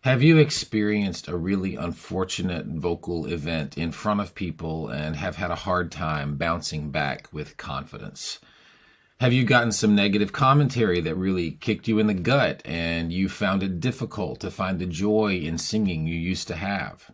Have you experienced a really unfortunate vocal event in front of people and have had a hard time bouncing back with confidence? Have you gotten some negative commentary that really kicked you in the gut and you found it difficult to find the joy in singing you used to have?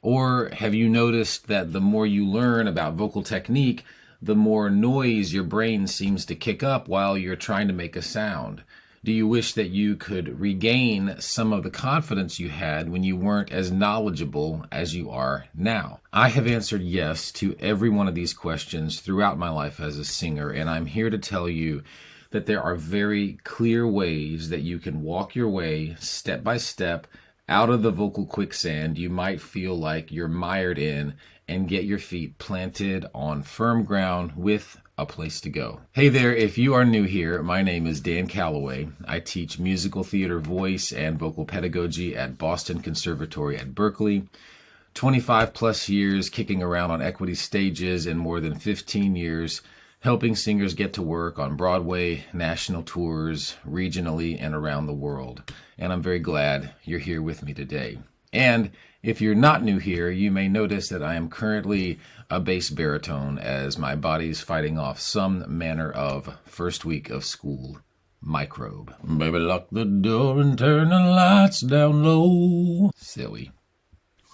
Or have you noticed that the more you learn about vocal technique, the more noise your brain seems to kick up while you're trying to make a sound? Do you wish that you could regain some of the confidence you had when you weren't as knowledgeable as you are now? I have answered yes to every one of these questions throughout my life as a singer, and I'm here to tell you that there are very clear ways that you can walk your way step by step out of the vocal quicksand you might feel like you're mired in and get your feet planted on firm ground with a place to go. Hey there, if you are new here, my name is Dan Calloway. I teach musical theater voice and vocal pedagogy at Boston Conservatory at Berkeley. 25 plus years kicking around on equity stages and more than 15 years helping singers get to work on Broadway, national tours, regionally, and around the world. And I'm very glad you're here with me today. And if you're not new here, you may notice that I am currently a bass baritone as my body's fighting off some manner of first week of school microbe. Baby, lock the door and turn the lights down low. Silly.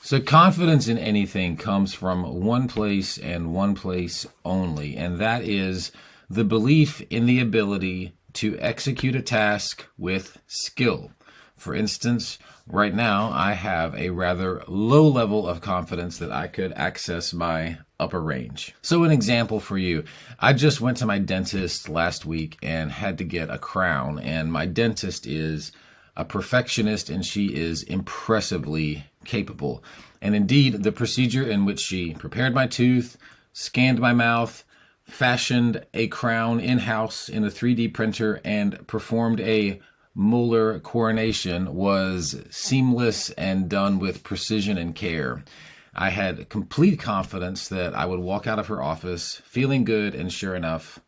So confidence in anything comes from one place and one place only, and that is the belief in the ability to execute a task with skill. For instance, right now I have a rather low level of confidence that I could access my upper range. So an example for you, I just went to my dentist last week and had to get a crown, and my dentist is a perfectionist and she is impressively capable. And indeed, the procedure in which she prepared my tooth, scanned my mouth, fashioned a crown in-house in a 3D printer, and performed a molar coronation was seamless and done with precision and care. I had complete confidence that I would walk out of her office feeling good, and sure enough,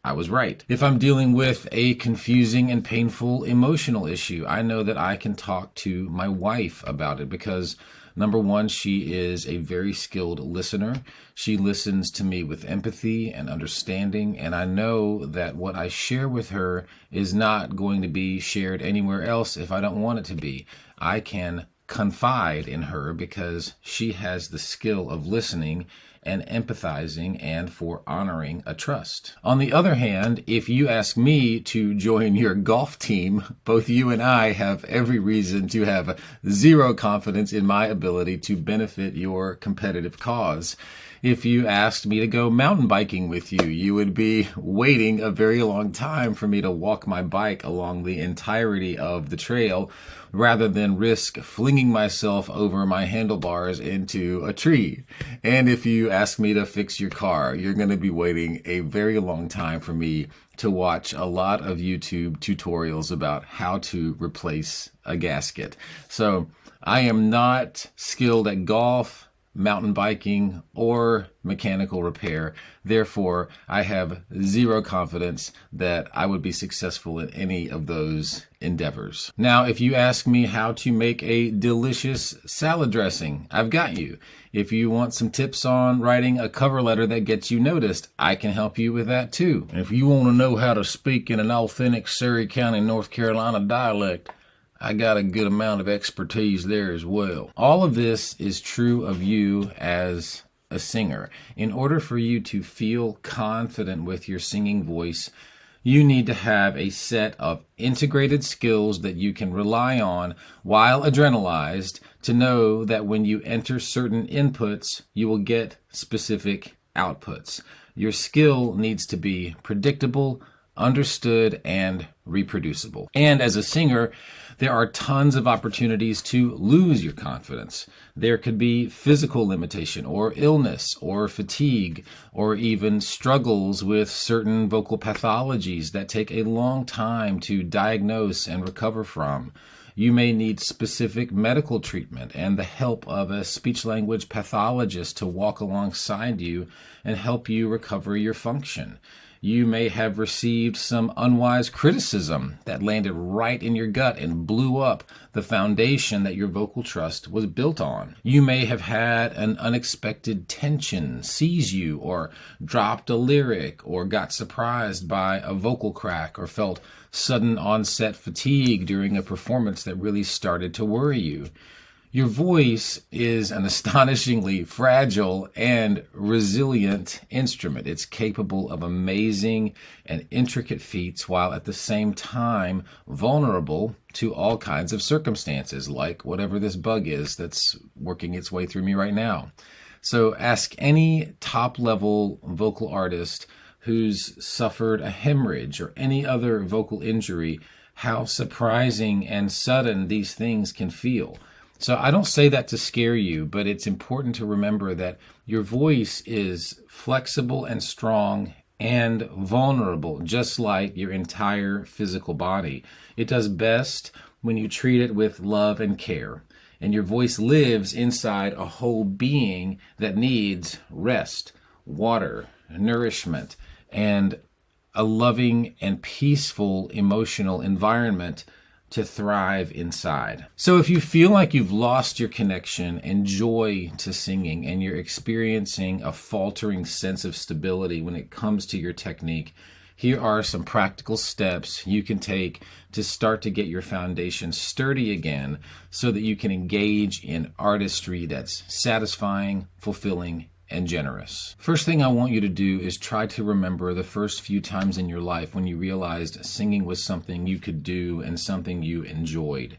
I was right. If I'm dealing with a confusing and painful emotional issue, I know that I can talk to my wife about it because, number one, she is a very skilled listener. She listens to me with empathy and understanding, and I know that what I share with her is not going to be shared anywhere else if I don't want it to be. I can confide in her because she has the skill of listening and empathizing and for honoring a trust. On the other hand, if you ask me to join your golf team, both you and I have every reason to have zero confidence in my ability to benefit your competitive cause. If you asked me to go mountain biking with you, you would be waiting a very long time for me to walk my bike along the entirety of the trail rather than risk flinging myself over my handlebars into a tree. And if you ask me to fix your car, you're going to be waiting a very long time for me to watch a lot of YouTube tutorials about how to replace a gasket. So I am not skilled at golf, mountain biking, or mechanical repair. Therefore, I have zero confidence that I would be successful in any of those endeavors. Now, if you ask me how to make a delicious salad dressing, I've got you. If you want some tips on writing a cover letter that gets you noticed, I can help you with that too. And if you want to know how to speak in an authentic Surrey County, North Carolina dialect, I got a good amount of expertise there as well. All of this is true of you as a singer. In order for you to feel confident with your singing voice, you need to have a set of integrated skills that you can rely on while adrenalized to know that when you enter certain inputs, you will get specific outputs. Your skill needs to be predictable, understood, and reproducible. And as a singer, there are tons of opportunities to lose your confidence. There could be physical limitation or illness or fatigue or even struggles with certain vocal pathologies that take a long time to diagnose and recover from. You may need specific medical treatment and the help of a speech-language pathologist to walk alongside you and help you recover your function. You may have received some unwise criticism that landed right in your gut and blew up the foundation that your vocal trust was built on. You may have had an unexpected tension seize you, or dropped a lyric, or got surprised by a vocal crack, or felt sudden onset fatigue during a performance that really started to worry you. Your voice is an astonishingly fragile and resilient instrument. It's capable of amazing and intricate feats while at the same time vulnerable to all kinds of circumstances, like whatever this bug is that's working its way through me right now. So ask any top-level vocal artist who's suffered a hemorrhage or any other vocal injury how surprising and sudden these things can feel. So I don't say that to scare you, but it's important to remember that your voice is flexible and strong and vulnerable, just like your entire physical body. It does best when you treat it with love and care. And your voice lives inside a whole being that needs rest, water, nourishment, and a loving and peaceful emotional environment to thrive inside. So if you feel like you've lost your connection and joy to singing, and you're experiencing a faltering sense of stability when it comes to your technique, here are some practical steps you can take to start to get your foundation sturdy again so that you can engage in artistry that's satisfying, fulfilling, and generous. First thing I want you to do is try to remember the first few times in your life when you realized singing was something you could do and something you enjoyed.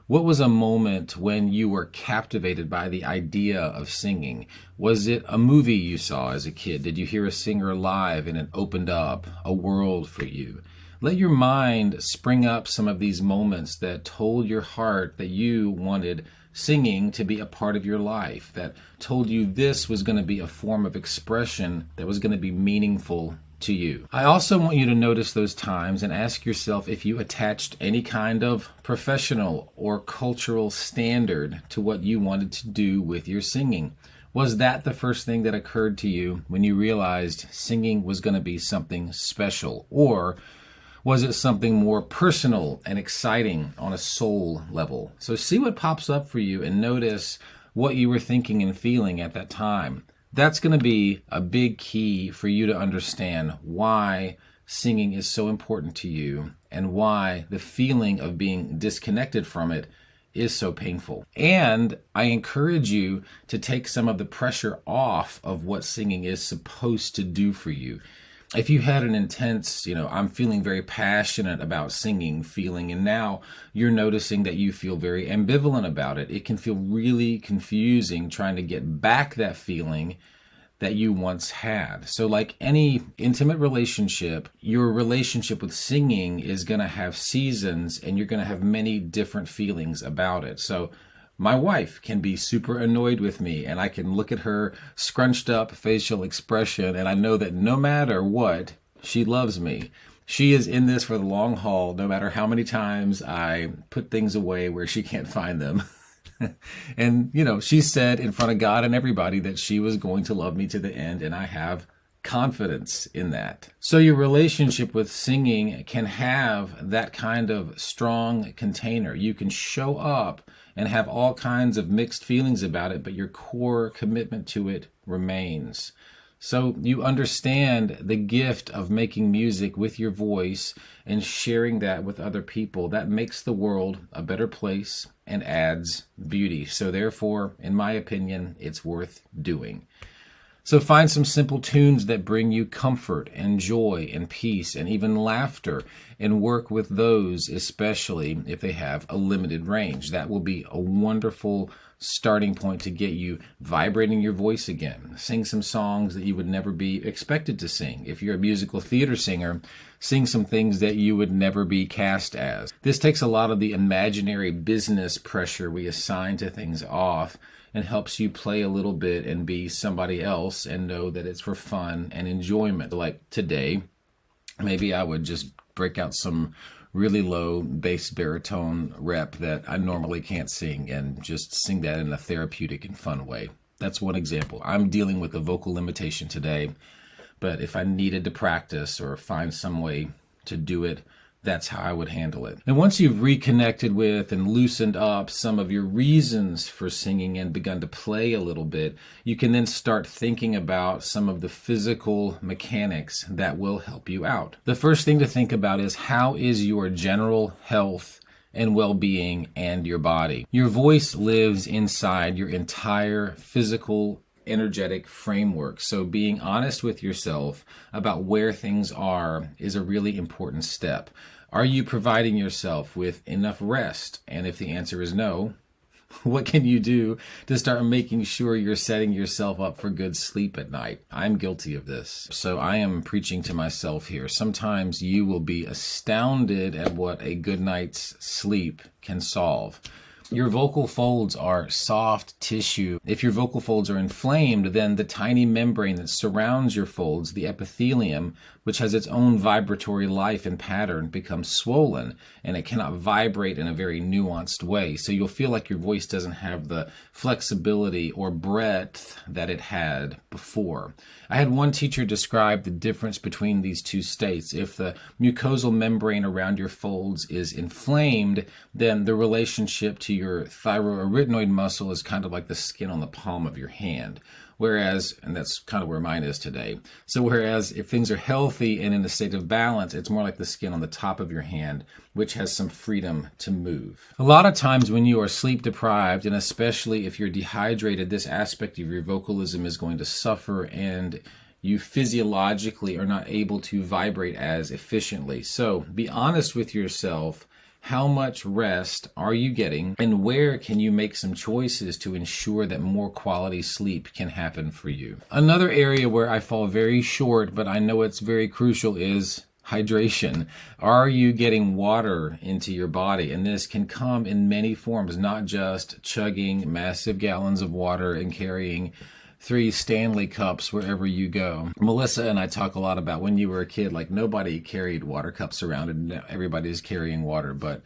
What was a moment when you were captivated by the idea of singing? Was it a movie you saw as a kid? Did you hear a singer live and it opened up a world for you? Let your mind spring up some of these moments that told your heart that you wanted singing to be a part of your life, that told you this was going to be a form of expression that was going to be meaningful to you. I also want you to notice those times and ask yourself if you attached any kind of professional or cultural standard to what you wanted to do with your singing. Was that the first thing that occurred to you when you realized singing was going to be something special? Or was it something more personal and exciting on a soul level? So see what pops up for you and notice what you were thinking and feeling at that time. That's going to be a big key for you to understand why singing is so important to you and why the feeling of being disconnected from it is so painful. And I encourage you to take some of the pressure off of what singing is supposed to do for you. If you had an intense, I'm feeling very passionate about singing feeling, and now you're noticing that you feel very ambivalent about it, it can feel really confusing trying to get back that feeling that you once had. So like any intimate relationship, your relationship with singing is going to have seasons, and you're going to have many different feelings about it. So my wife can be super annoyed with me, and I can look at her scrunched up facial expression, and I know that no matter what, she loves me. She is in this for the long haul, no matter how many times I put things away where she can't find them. And, she said in front of God and everybody that she was going to love me to the end, and I have confidence in that. So your relationship with singing can have that kind of strong container. You can show up and have all kinds of mixed feelings about it, but your core commitment to it remains. So you understand the gift of making music with your voice and sharing that with other people. That makes the world a better place and adds beauty. So therefore, in my opinion, it's worth doing. So find some simple tunes that bring you comfort and joy and peace and even laughter, and work with those, especially if they have a limited range. That will be a wonderful starting point to get you vibrating your voice again. Sing some songs that you would never be expected to sing. If you're a musical theater singer, sing some things that you would never be cast as. This takes a lot of the imaginary business pressure we assign to things off, and helps you play a little bit and be somebody else and know that it's for fun and enjoyment. Like today, maybe I would just break out some really low bass baritone rep that I normally can't sing and just sing that in a therapeutic and fun way. That's one example. I'm dealing with a vocal limitation today, But if I needed to practice or find some way to do it, that's how I would handle it. And once you've reconnected with and loosened up some of your reasons for singing and begun to play a little bit, you can then start thinking about some of the physical mechanics that will help you out. The first thing to think about is, how is your general health and well-being and your body? Your voice lives inside your entire physical energetic framework. So being honest with yourself about where things are is a really important step. Are you providing yourself with enough rest? And if the answer is no, what can you do to start making sure you're setting yourself up for good sleep at night? I'm guilty of this. So I am preaching to myself here. Sometimes you will be astounded at what a good night's sleep can solve. Your vocal folds are soft tissue. If your vocal folds are inflamed, then the tiny membrane that surrounds your folds, the epithelium, which has its own vibratory life and pattern, becomes swollen, and it cannot vibrate in a very nuanced way. So you'll feel like your voice doesn't have the flexibility or breadth that it had before. I had one teacher describe the difference between these two states. If the mucosal membrane around your folds is inflamed, then the relationship to your thyroarytenoid muscle is kind of like the skin on the palm of your hand. Whereas, and that's kind of where mine is today, so whereas if things are healthy and in a state of balance, it's more like the skin on the top of your hand, which has some freedom to move. A lot of times when you are sleep deprived, and especially if you're dehydrated, this aspect of your vocalism is going to suffer, and you physiologically are not able to vibrate as efficiently. So be honest with yourself. How much rest are you getting, and where can you make some choices to ensure that more quality sleep can happen for you? Another area where I fall very short, but I know it's very crucial, is hydration. Are you getting water into your body? And this can come in many forms, not just chugging massive gallons of water and carrying 3 Stanley cups wherever you go. Melissa and I talk a lot about when you were a kid, like nobody carried water cups around and everybody's carrying water, but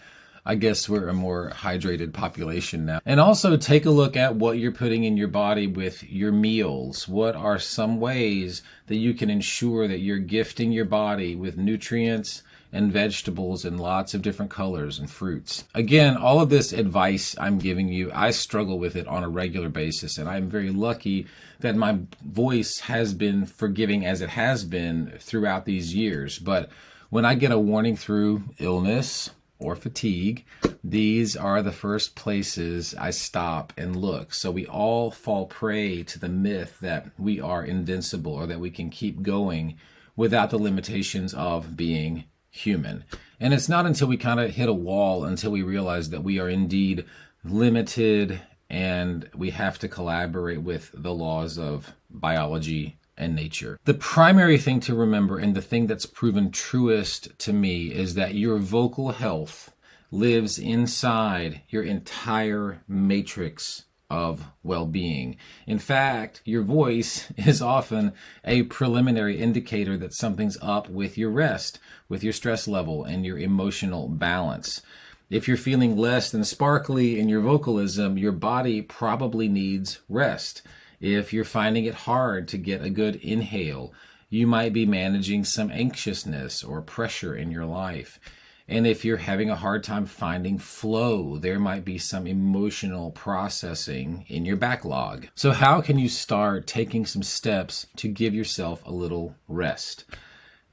I guess we're a more hydrated population now. And also take a look at what you're putting in your body with your meals. What are some ways that you can ensure that you're gifting your body with nutrients and vegetables in lots of different colors and fruits? Again, all of this advice I'm giving you, I struggle with it on a regular basis, and I'm very lucky that my voice has been forgiving as it has been throughout these years. But when I get a warning through illness or fatigue, these are the first places I stop and look. So we all fall prey to the myth that we are invincible or that we can keep going without the limitations of being human. And it's not until we kind of hit a wall until we realize that we are indeed limited and we have to collaborate with the laws of biology and nature. The primary thing to remember, and the thing that's proven truest to me, is that your vocal health lives inside your entire matrix of well-being. In fact, your voice is often a preliminary indicator that something's up with your rest, with your stress level, and your emotional balance. If you're feeling less than sparkly in your vocalism, your body probably needs rest. If you're finding it hard to get a good inhale, you might be managing some anxiousness or pressure in your life. And if you're having a hard time finding flow, there might be some emotional processing in your backlog. So how can you start taking some steps to give yourself a little rest?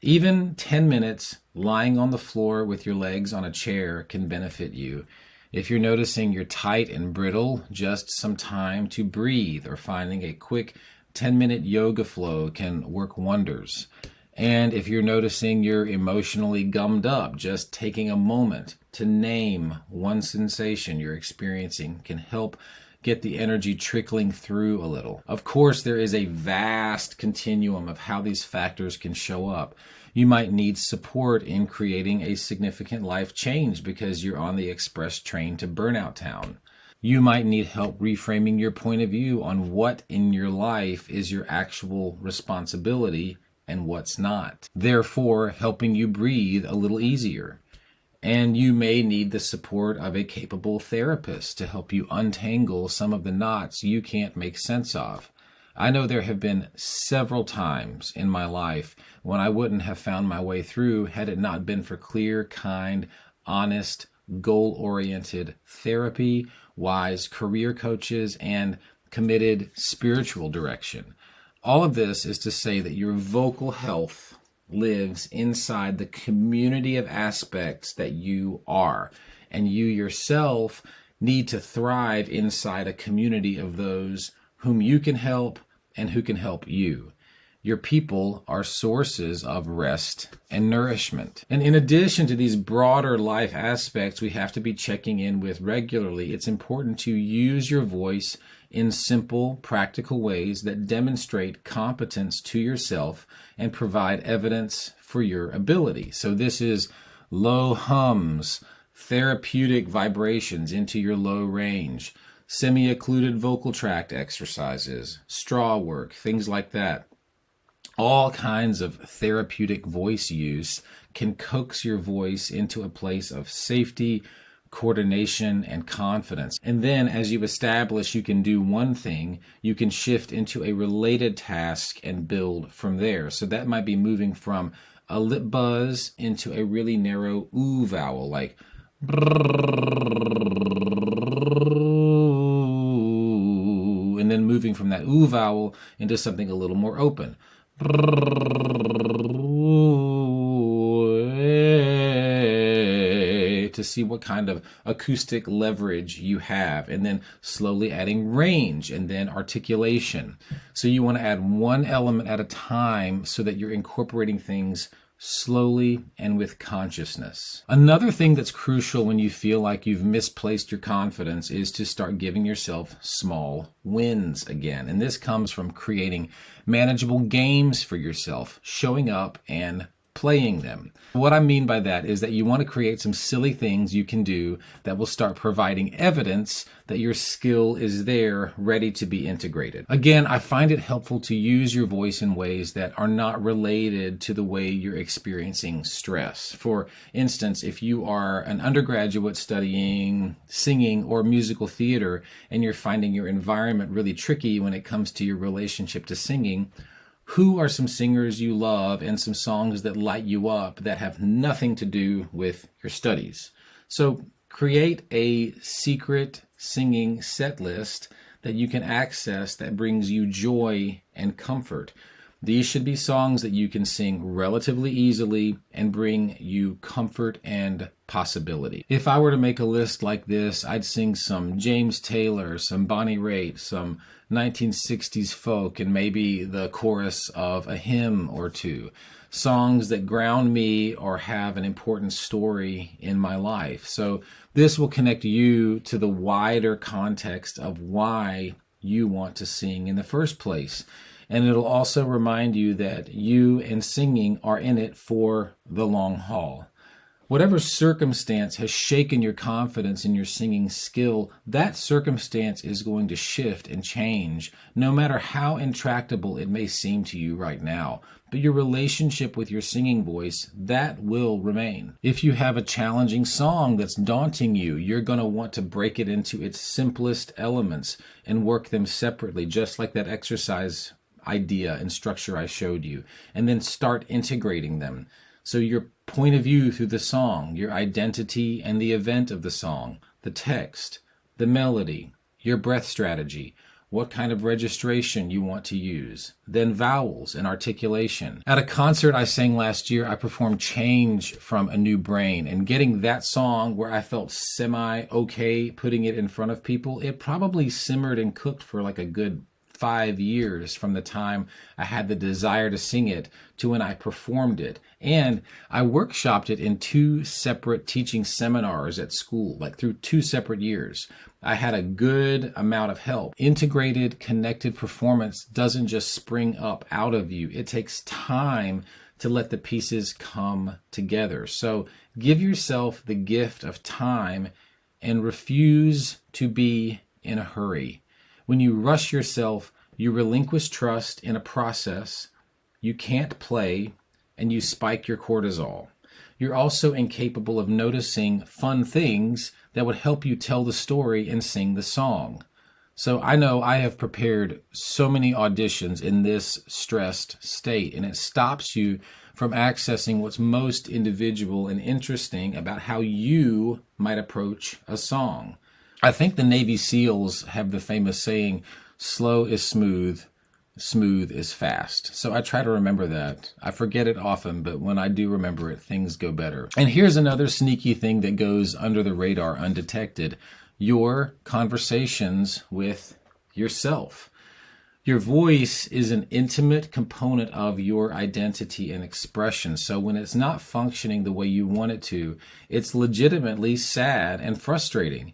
Even 10 minutes lying on the floor with your legs on a chair can benefit you. If you're noticing you're tight and brittle, just some time to breathe or finding a quick 10-minute yoga flow can work wonders. And if you're noticing you're emotionally gummed up, just taking a moment to name one sensation you're experiencing can help get the energy trickling through a little. Of course, there is a vast continuum of how these factors can show up. You might need support in creating a significant life change because you're on the express train to burnout town. You might need help reframing your point of view on what in your life is your actual responsibility and what's not, therefore helping you breathe a little easier. And you may need the support of a capable therapist to help you untangle some of the knots you can't make sense of. I know there have been several times in my life when I wouldn't have found my way through had it not been for clear, kind, honest, goal-oriented therapy, wise career coaches, and committed spiritual direction. All of this is to say that your vocal health lives inside the community of aspects that you are, and you yourself need to thrive inside a community of those whom you can help and who can help you. Your people are sources of rest and nourishment. And in addition to these broader life aspects we have to be checking in with regularly, it's important to use your voice in simple, practical ways that demonstrate competence to yourself and provide evidence for your ability. So this is low hums, therapeutic vibrations into your low range, semi-occluded vocal tract exercises, straw work, things like that. All kinds of therapeutic voice use can coax your voice into a place of safety, coordination, and confidence. And then as you establish you can do one thing, you can shift into a related task and build from there. So that might be moving from a lip buzz into a really narrow ooh vowel, like and then moving from that ooh vowel into something a little more open. To see what kind of acoustic leverage you have, and then slowly adding range and then articulation. So you want to add one element at a time so that you're incorporating things slowly and with consciousness. Another thing that's crucial when you feel like you've misplaced your confidence is to start giving yourself small wins again. And this comes from creating manageable games for yourself, showing up and playing them. What I mean by that is that you want to create some silly things you can do that will start providing evidence that your skill is there, ready to be integrated. Again, I find it helpful to use your voice in ways that are not related to the way you're experiencing stress. For instance, if you are an undergraduate studying singing or musical theater and you're finding your environment really tricky when it comes to your relationship to singing, who are some singers you love and some songs that light you up that have nothing to do with your studies? So create a secret singing set list that you can access that brings you joy and comfort. These should be songs that you can sing relatively easily and bring you comfort and possibility. If I were to make a list like this, I'd sing some James Taylor, some Bonnie Raitt, some 1960s folk, and maybe the chorus of a hymn or two. Songs that ground me or have an important story in my life. So this will connect you to the wider context of why you want to sing in the first place. And it'll also remind you that you and singing are in it for the long haul. Whatever circumstance has shaken your confidence in your singing skill, that circumstance is going to shift and change, no matter how intractable it may seem to you right now. But your relationship with your singing voice, that will remain. If you have a challenging song that's daunting you, you're going to want to break it into its simplest elements and work them separately, just like that exercise idea and structure I showed you, and then start integrating them. So your point of view through the song, your identity and the event of the song, the text, the melody, your breath strategy, what kind of registration you want to use, then vowels and articulation. At a concert I sang last year, I performed Change from A New Brain, and getting that song where I felt semi-okay putting it in front of people, it probably simmered and cooked for like a good 5 years from the time I had the desire to sing it to when I performed it. And I workshopped it in 2 separate teaching seminars at school, like through 2 separate years. I had a good amount of help. Integrated, connected performance doesn't just spring up out of you. It takes time to let the pieces come together. So give yourself the gift of time and refuse to be in a hurry. When you rush yourself, you relinquish trust in a process, you can't play, and you spike your cortisol. You're also incapable of noticing fun things that would help you tell the story and sing the song. So I know I have prepared so many auditions in this stressed state, and it stops you from accessing what's most individual and interesting about how you might approach a song. I think the Navy SEALs have the famous saying, slow is smooth, smooth is fast. So I try to remember that. I forget it often, but when I do remember it, things go better. And here's another sneaky thing that goes under the radar undetected: your conversations with yourself. Your voice is an intimate component of your identity and expression. So when it's not functioning the way you want it to, it's legitimately sad and frustrating.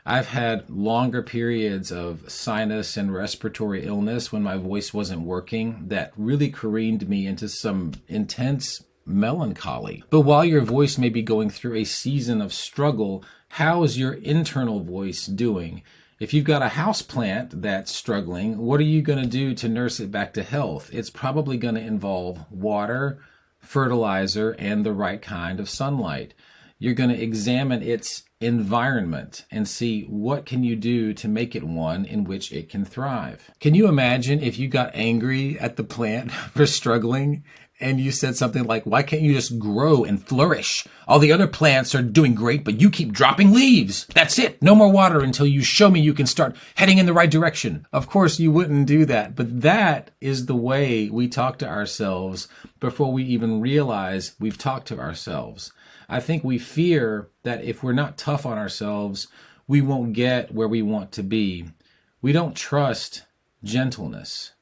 I've had longer periods of sinus and respiratory illness when my voice wasn't working that really careened me into some intense melancholy. But while your voice may be going through a season of struggle, how is your internal voice doing? If you've got a house plant that's struggling, what are you going to do to nurse it back to health? It's probably going to involve water, fertilizer, and the right kind of sunlight. You're going to examine its environment and see what can you do to make it one in which it can thrive. Can you imagine if you got angry at the plant for struggling and you said something like, why can't you just grow and flourish? All the other plants are doing great, but you keep dropping leaves. That's it. No more water until you show me you can start heading in the right direction. Of course, you wouldn't do that, but that is the way we talk to ourselves before we even realize we've talked to ourselves. I think we fear that if we're not tough on ourselves, we won't get where we want to be. We don't trust gentleness.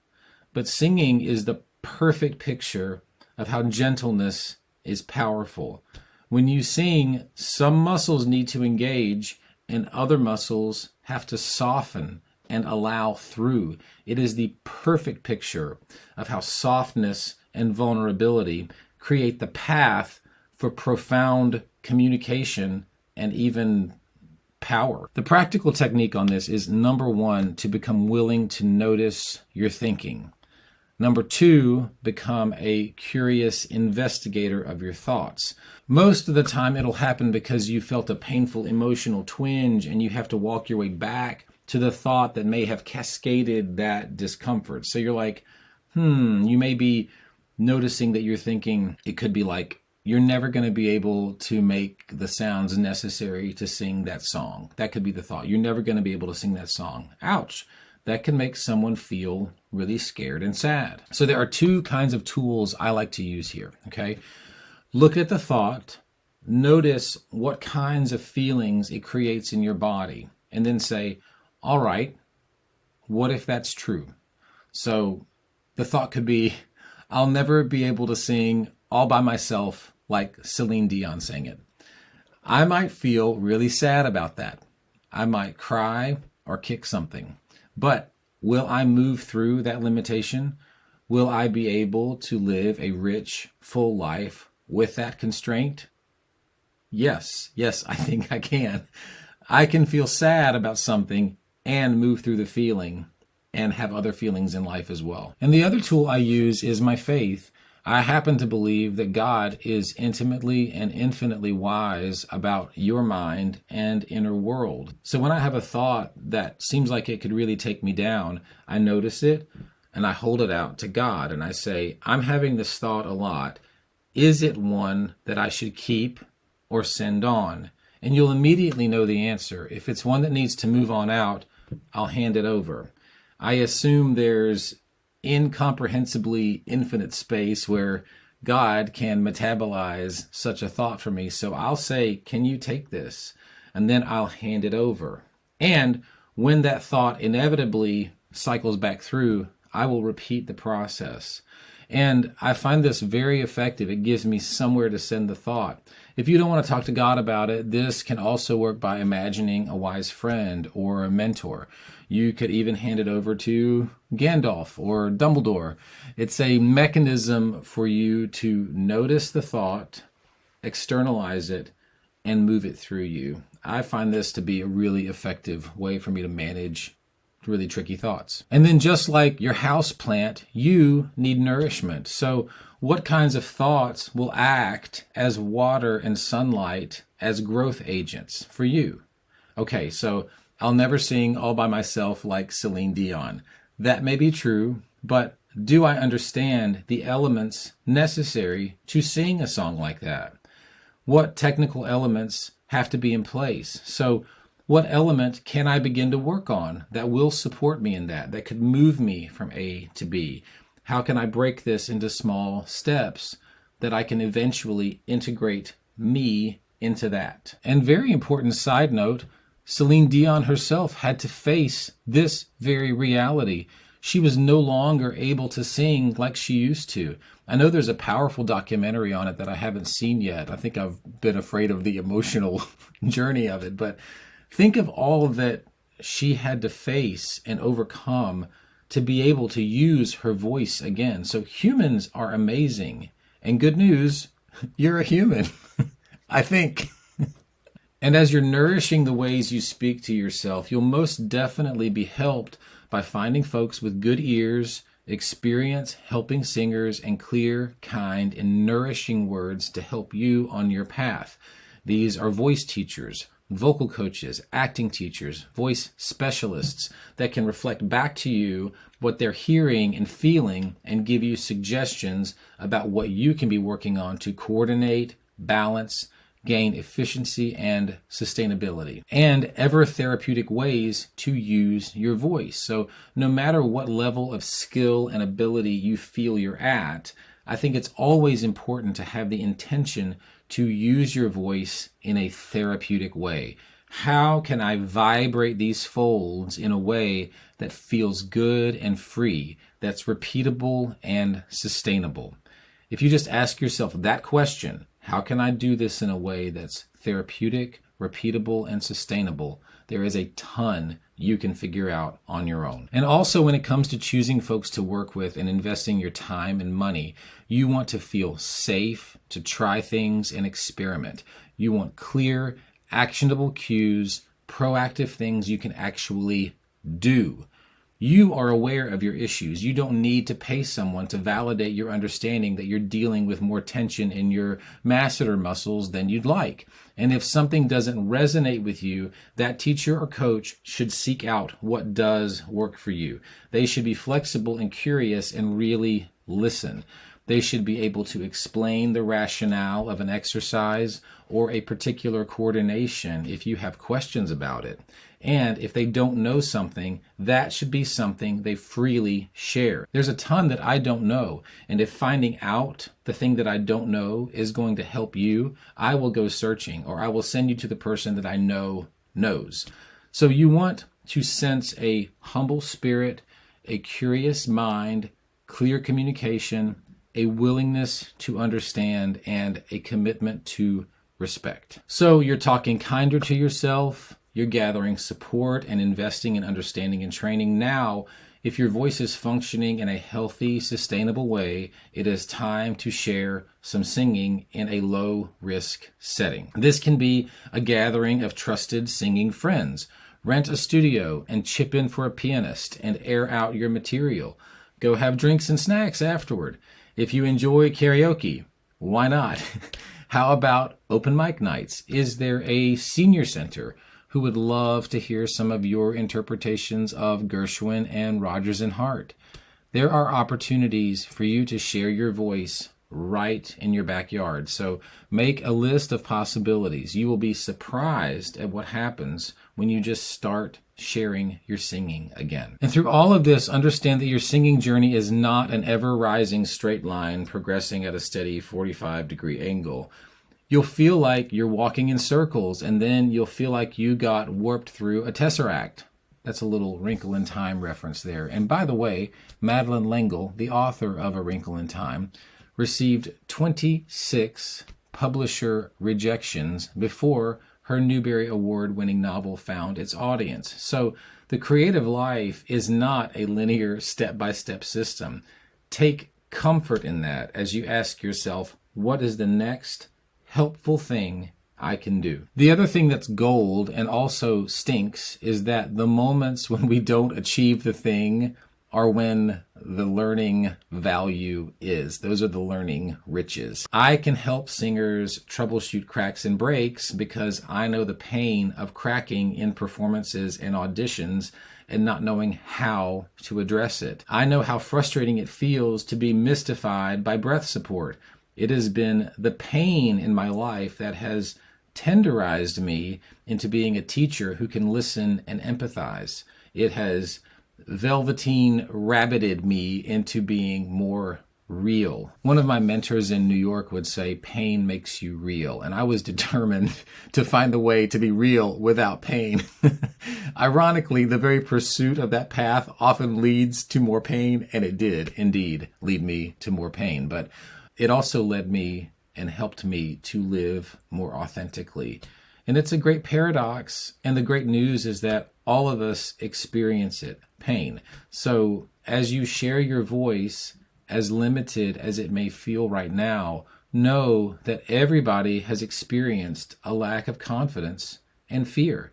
But singing is the perfect picture of how gentleness is powerful. When you sing, some muscles need to engage and other muscles have to soften and allow through. It is the perfect picture of how softness and vulnerability create the path for profound communication and even power. The practical technique on this is, number one, to become willing to notice your thinking. Number two, become a curious investigator of your thoughts. Most of the time it'll happen because you felt a painful emotional twinge and you have to walk your way back to the thought that may have cascaded that discomfort. So you're like, you may be noticing that you're thinking, it could be like, you're never going to be able to make the sounds necessary to sing that song. That could be the thought. You're never going to be able to sing that song. Ouch. That can make someone feel really scared and sad. So there are two kinds of tools I like to use here, okay? Look at the thought, notice what kinds of feelings it creates in your body, and then say, all right, what if that's true? So the thought could be, I'll never be able to sing all by myself like Celine Dion sang it. I might feel really sad about that. I might cry or kick something. But will I move through that limitation? Will I be able to live a rich, full life with that constraint? Yes, I think I can. I can feel sad about something and move through the feeling and have other feelings in life as well. And the other tool I use is my faith. I happen to believe that God is intimately and infinitely wise about your mind and inner world. So when I have a thought that seems like it could really take me down, I notice it and I hold it out to God and I say, I'm having this thought a lot. Is it one that I should keep or send on? And you'll immediately know the answer. If it's one that needs to move on out, I'll hand it over. I assume there's incomprehensibly infinite space where God can metabolize such a thought for me. So I'll say, can you take this? And then I'll hand it over. And when that thought inevitably cycles back through, I will repeat the process. And I find this very effective. It gives me somewhere to send the thought. If you don't want to talk to God about it, this can also work by imagining a wise friend or a mentor. You could even hand it over to Gandalf or Dumbledore. It's a mechanism for you to notice the thought, externalize it, and move it through you. I find this to be a really effective way for me to manage really tricky thoughts. And then just like your house plant, you need nourishment. So what kinds of thoughts will act as water and sunlight as growth agents for you? Okay, so I'll never sing all by myself like Celine Dion. That may be true, but do I understand the elements necessary to sing a song like that? What technical elements have to be in place? So what element can I begin to work on that will support me in that could move me from A to B? How can I break this into small steps that I can eventually integrate me into that? And very important side note, Celine Dion herself had to face this very reality. She was no longer able to sing like she used to. I know there's a powerful documentary on it that I haven't seen yet. I think I've been afraid of the emotional journey of it, but think of all that she had to face and overcome to be able to use her voice again. So humans are amazing. And good news, you're a human, I think. And as you're nourishing the ways you speak to yourself, you'll most definitely be helped by finding folks with good ears, experience helping singers, and clear, kind, and nourishing words to help you on your path. These are voice teachers, vocal coaches, acting teachers, voice specialists that can reflect back to you what they're hearing and feeling and give you suggestions about what you can be working on to coordinate, balance, gain efficiency and sustainability, and ever therapeutic ways to use your voice. So no matter what level of skill and ability you feel you're at, I think it's always important to have the intention to use your voice in a therapeutic way. How can I vibrate these folds in a way that feels good and free, that's repeatable and sustainable? If you just ask yourself that question, how can I do this in a way that's therapeutic, repeatable, and sustainable? There is a ton you can figure out on your own. And also when it comes to choosing folks to work with and investing your time and money, you want to feel safe to try things and experiment. You want clear, actionable cues, proactive things you can actually do. You are aware of your issues. You don't need to pay someone to validate your understanding that you're dealing with more tension in your masseter muscles than you'd like. And if something doesn't resonate with you, that teacher or coach should seek out what does work for you. They should be flexible and curious and really listen. They should be able to explain the rationale of an exercise or a particular coordination if you have questions about it. And if they don't know something, that should be something they freely share. There's a ton that I don't know, and if finding out the thing that I don't know is going to help you, I will go searching, or I will send you to the person that I know knows. So you want to sense a humble spirit, a curious mind, clear communication, a willingness to understand, and a commitment to respect. So you're talking kinder to yourself, you're gathering support and investing in understanding and training. Now, if your voice is functioning in a healthy, sustainable way, it is time to share some singing in a low-risk setting. This can be a gathering of trusted singing friends. Rent a studio and chip in for a pianist and air out your material. Go have drinks and snacks afterward. If you enjoy karaoke, why not? How about open mic nights? Is there a senior center who would love to hear some of your interpretations of Gershwin and Rodgers and Hart? There are opportunities for you to share your voice right in your backyard. So make a list of possibilities. You will be surprised at what happens when you just start sharing your singing again. And through all of this, understand that your singing journey is not an ever-rising straight line progressing at a steady 45-degree angle. You'll feel like you're walking in circles, and then you'll feel like you got warped through a tesseract. That's a little Wrinkle in Time reference there. And by the way, Madeleine L'Engle, the author of A Wrinkle in Time, received 26 publisher rejections before her Newbery Award-winning novel found its audience. So the creative life is not a linear step-by-step system. Take comfort in that as you ask yourself, what is the next helpful thing I can do? The other thing that's gold and also stinks is that the moments when we don't achieve the thing are when the learning value is. Those are the learning riches. I can help singers troubleshoot cracks and breaks because I know the pain of cracking in performances and auditions and not knowing how to address it. I know how frustrating it feels to be mystified by breath support. It has been the pain in my life that has tenderized me into being a teacher who can listen and empathize. It has velveteen rabbited me into being more real. One of my mentors in New York would say, pain makes you real. And I was determined to find a way to be real without pain. Ironically, the very pursuit of that path often leads to more pain, and it did indeed lead me to more pain. But it also led me and helped me to live more authentically. And it's a great paradox. And the great news is that all of us experience it, pain. So as you share your voice, as limited as it may feel right now, know that everybody has experienced a lack of confidence and fear.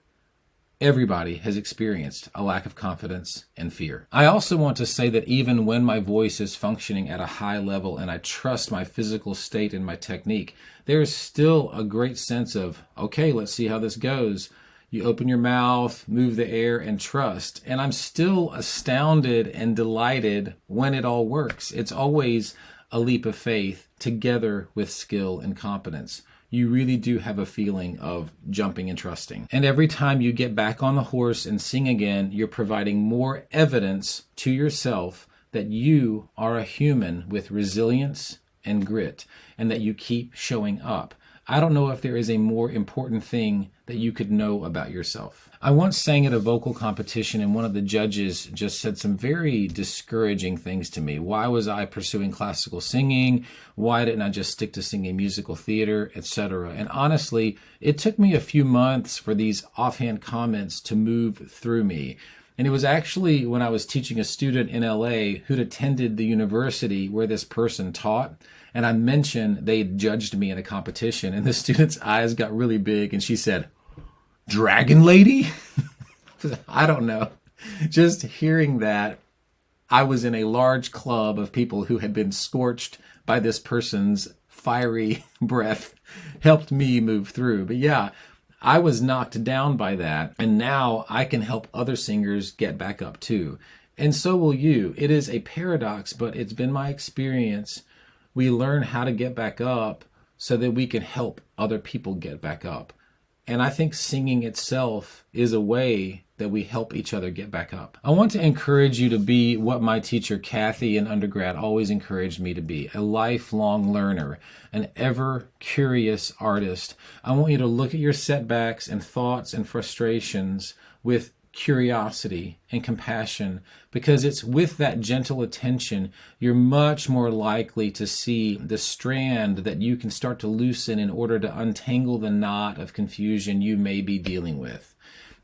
Everybody has experienced a lack of confidence and fear. I also want to say that even when my voice is functioning at a high level and I trust my physical state and my technique, there is still a great sense of, okay, let's see how this goes. You open your mouth, move the air, and trust. And I'm still astounded and delighted when it all works. It's always a leap of faith together with skill and competence. You really do have a feeling of jumping and trusting. And every time you get back on the horse and sing again, you're providing more evidence to yourself that you are a human with resilience and grit, and that you keep showing up. I don't know if there is a more important thing that you could know about yourself. I once sang at a vocal competition and one of the judges just said some very discouraging things to me. Why was I pursuing classical singing? Why didn't I just stick to singing musical theater, etc.? And honestly, it took me a few months for these offhand comments to move through me. And it was actually when I was teaching a student in LA who'd attended the university where this person taught. And I mentioned they judged me in a competition, and the student's eyes got really big, and she said, "Dragon Lady?" I don't know. Just hearing that, I was in a large club of people who had been scorched by this person's fiery breath, helped me move through. But yeah, I was knocked down by that, and now I can help other singers get back up too. And so will you. It is a paradox, but it's been my experience. We learn how to get back up so that we can help other people get back up. And I think singing itself is a way that we help each other get back up. I want to encourage you to be what my teacher Kathy in undergrad always encouraged me to be, a lifelong learner, an ever curious artist. I want you to look at your setbacks and thoughts and frustrations with curiosity and compassion, because it's with that gentle attention you're much more likely to see the strand that you can start to loosen in order to untangle the knot of confusion you may be dealing with.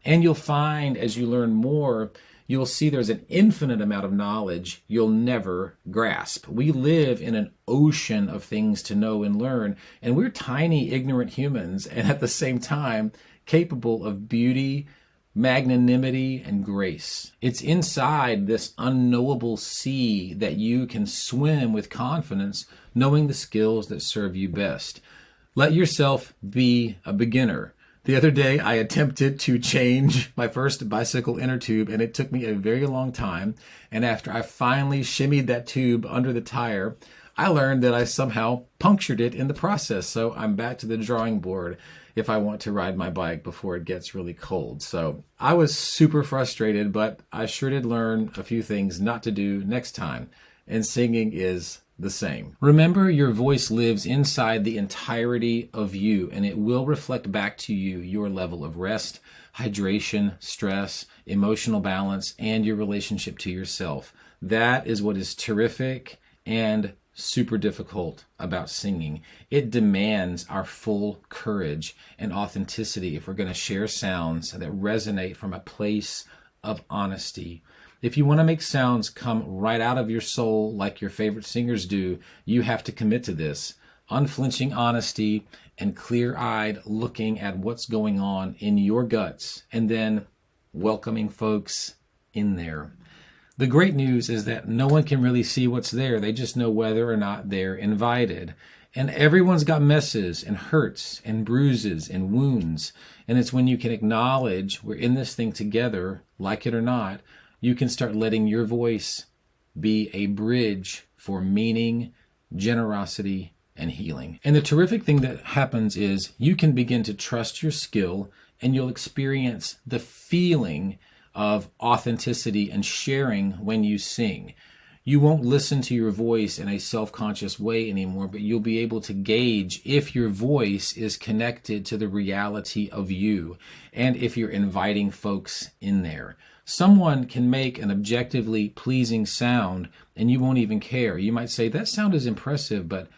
And you'll find as you learn more, you'll see there's an infinite amount of knowledge you'll never grasp. We live in an ocean of things to know and learn, and we're tiny, ignorant humans, and at the same time capable of beauty, magnanimity, and grace. It's inside this unknowable sea that you can swim with confidence, knowing the skills that serve you best. Let yourself be a beginner. The other day, I attempted to change my first bicycle inner tube, and it took me a very long time. And after I finally shimmied that tube under the tire, I learned that I somehow punctured it in the process. So I'm back to the drawing board if I want to ride my bike before it gets really cold. So I was super frustrated, but I sure did learn a few things not to do next time. And singing is the same. Remember, your voice lives inside the entirety of you, and it will reflect back to you your level of rest, hydration, stress, emotional balance, and your relationship to yourself. That is what is terrific and super difficult about singing. It demands our full courage and authenticity if we're going to share sounds that resonate from a place of honesty. If you want to make sounds come right out of your soul like your favorite singers do, you have to commit to this. Unflinching honesty and clear-eyed looking at what's going on in your guts, and then welcoming folks in there. The great news is that no one can really see what's there. They just know whether or not they're invited. And everyone's got messes and hurts and bruises and wounds. And it's when you can acknowledge we're in this thing together, like it or not, you can start letting your voice be a bridge for meaning, generosity, and healing. And the terrific thing that happens is you can begin to trust your skill, and you'll experience the feeling of authenticity and sharing when you sing. You won't listen to your voice in a self-conscious way anymore, but you'll be able to gauge if your voice is connected to the reality of you and if you're inviting folks in there. Someone can make an objectively pleasing sound and you won't even care. You might say, that sound is impressive, but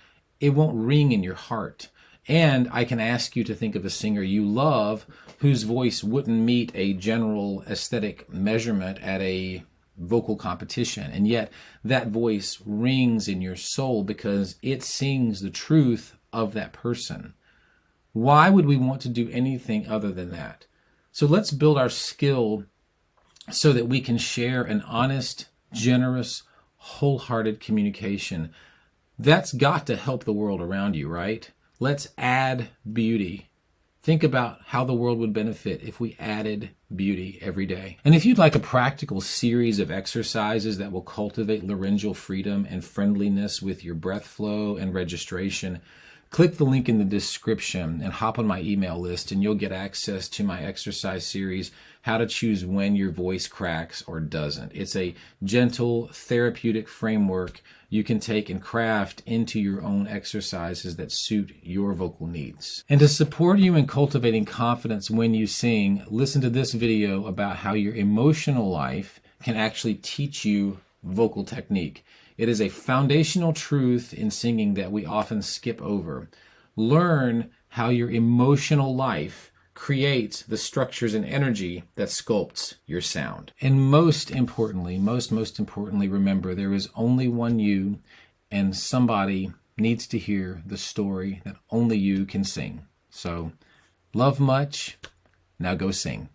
it won't ring in your heart. And I can ask you to think of a singer you love whose voice wouldn't meet a general aesthetic measurement at a vocal competition. And yet that voice rings in your soul because it sings the truth of that person. Why would we want to do anything other than that? So let's build our skill so that we can share an honest, generous, wholehearted communication. That's got to help the world around you, right? Let's add beauty. Think about how the world would benefit if we added beauty every day. And if you'd like a practical series of exercises that will cultivate laryngeal freedom and friendliness with your breath flow and registration, click the link in the description and hop on my email list, and you'll get access to my exercise series, How to Choose When Your Voice Cracks or Doesn't. It's a gentle, therapeutic framework you can take and craft into your own exercises that suit your vocal needs. And to support you in cultivating confidence when you sing, listen to this video about how your emotional life can actually teach you vocal technique. It is a foundational truth in singing that we often skip over. Learn how your emotional life creates the structures and energy that sculpts your sound. And most importantly, most importantly, remember there is only one you, and somebody needs to hear the story that only you can sing. So, love much. Now go sing.